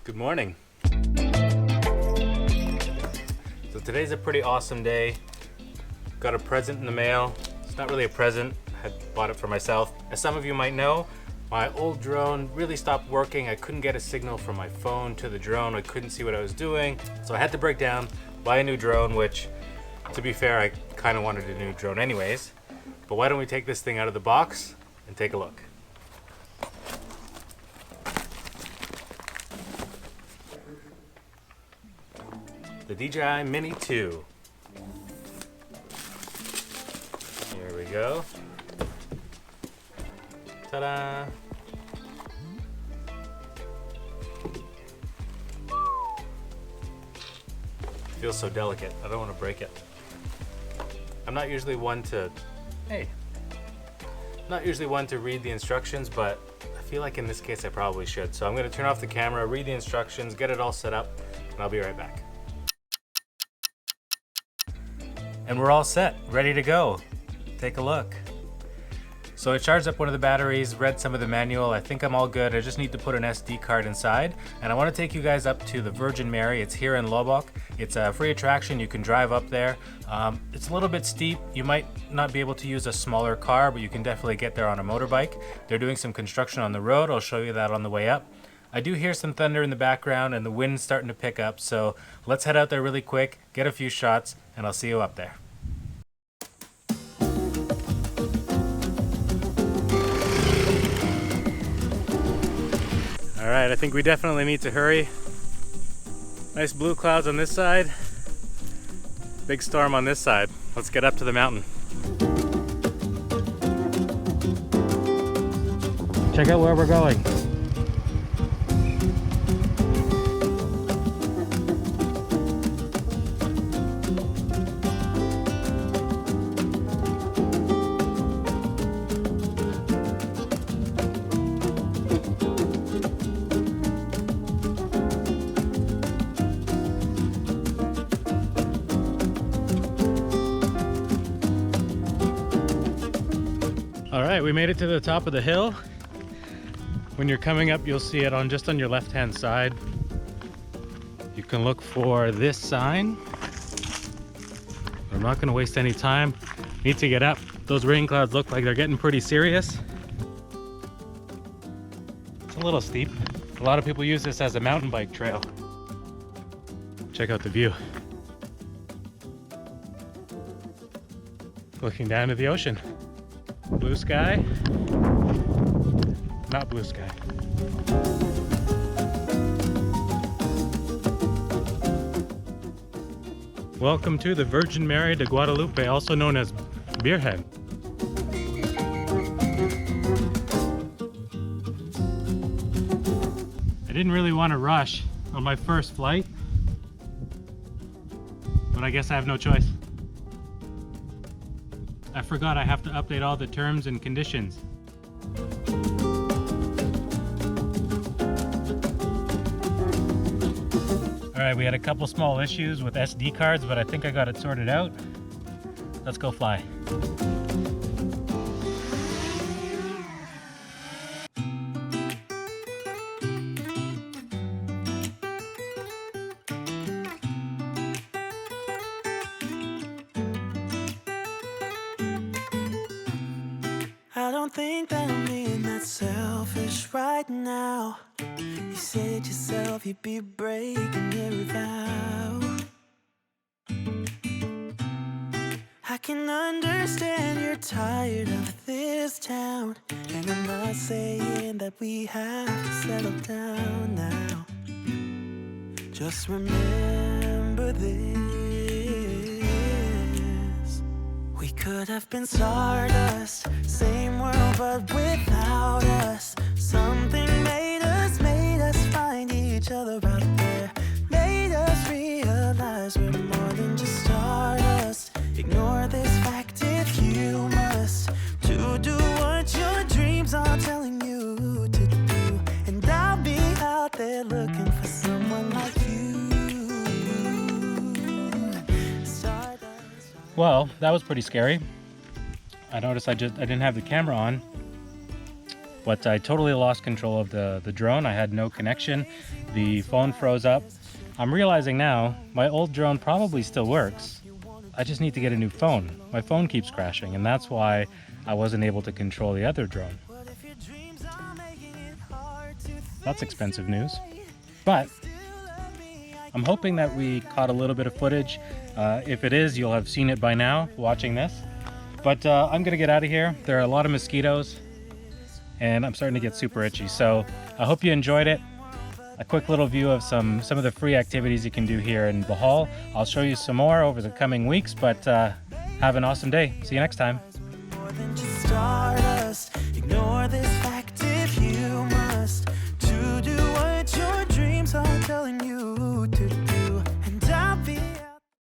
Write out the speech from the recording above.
Good morning. So today's a pretty awesome day. Got a present in the mail. It's not really a present, I bought it for myself. As some of you might know, my old drone really stopped working. I couldn't get a signal from my phone to the drone. I couldn't see what I was doing. So I had to break down, buy a new drone, which to be fair, I kind of wanted a new drone anyways. But why don't we take this thing out of the box and take a look. The DJI Mini 2. Here we go. Ta-da! Feels so delicate. I don't want to break it. I'm not usually one to read the instructions, but I feel like in this case I probably should. So I'm going to turn off the camera, read the instructions, get it all set up, and I'll be right back. And we're all set, ready to go. Take a look. So I charged up one of the batteries, read some of the manual. I think I'm all good. I just need to put an SD card inside. And I want to take you guys up to the Virgin Mary. It's here in Loboc. It's a free attraction. You can drive up there. It's a little bit steep. You might not be able to use a smaller car, but you can definitely get there on a motorbike. They're doing some construction on the road. I'll show you that on the way up. I do hear some thunder in the background and the wind's starting to pick up. So let's head out there really quick, get a few shots, and I'll see you up there. All right, I think we definitely need to hurry. Nice blue clouds on this side, big storm on this side. Let's get up to the mountain. Check out where we're going. All right, we made it to the top of the hill. When you're coming up, you'll see it just on your left-hand side. You can look for this sign. I'm not going to waste any time. Need to get up. Those rain clouds look like they're getting pretty serious. It's a little steep. A lot of people use this as a mountain bike trail. Check out the view. Looking down to the ocean. Blue sky, not blue sky. Welcome to the Virgin Mary de Guadalupe, also known as Birhen. I didn't really want to rush on my first flight, but I guess I have no choice. I forgot I have to update all the terms and conditions. All right, we had a couple small issues with SD cards, but I think I got it sorted out. Let's go fly. I don't think that I'm being that selfish right now. You said yourself you'd be breaking your vow. I can understand you're tired of this town, and I'm not saying that we have to settle down now. Just remember this. We could have been stardust, same world but without us. Something made us find each other out there. Made us realize we're more than just stardust. Ignore this fact if you must, to do what your dreams are telling you to do. And I'll be out there looking for someone like you. Well, that was pretty scary. I noticed I didn't have the camera on. but I totally lost control of the drone. I had no connection. The phone froze up. I'm realizing now my old drone probably still works. I just need to get a new phone. My phone keeps crashing, and that's why I wasn't able to control the other drone. That's expensive news. But I'm hoping that we caught a little bit of footage. If it is, you'll have seen it by now watching this. But I'm gonna get out of here. There are a lot of mosquitoes and I'm starting to get super itchy. So I hope you enjoyed it. A quick little view of some of the free activities you can do here in Bohol. I'll show you some more over the coming weeks, but have an awesome day. See you next time. More than just stardust. Ignore this